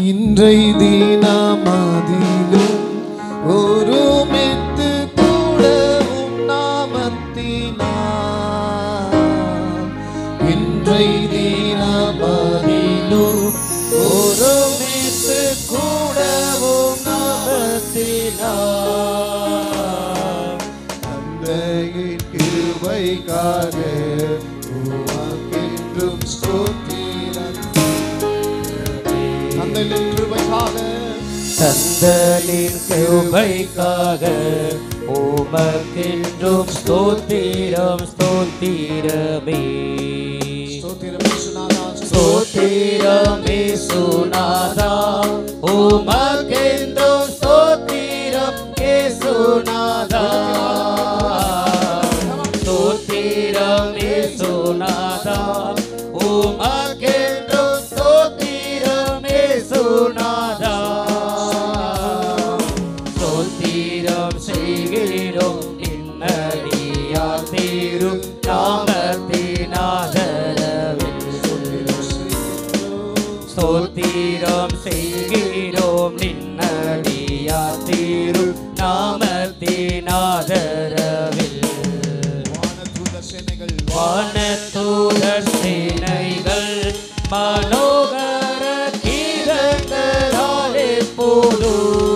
இன்றை தினமதிலும் ஒருமித்து கூடவும் நாமத்தினார். இன்றை தினமதிலும் ஒருமித்து கூடவும் நாமத்தினார். தந்தையின் கிருபைக்காக உமக்கென்றும் ஸ்தோத்திரம். தந்தையின் கிருபைக்காக தந்தனின் கிருபைக்காக உமக்கென்றும் ஸ்தோத்திரம் ஸ்தோத்திரமே. ஸ்தோத்திரம் இயேசுநாதா உமக்கென்றும் ஸ்தோத்திரம் இயேசுநாதா. ஸ்தோத்திரம் இயேசுநாதா உமக்கென்றும் ஸ்தோத்திரம் இயேசுநாதா. ஸ்தோத்திரம் செய்கிறோம் நின்னடியார் தீரும் நாமத்தினாதரவில். ஸ்தோத்திரம் செய்கிறோம் நின்னடியார் தீரும் நாமத்தினாதரவில். வானதூதர் சேனைகள் மனோகர கீதங்களால் எப்போதும்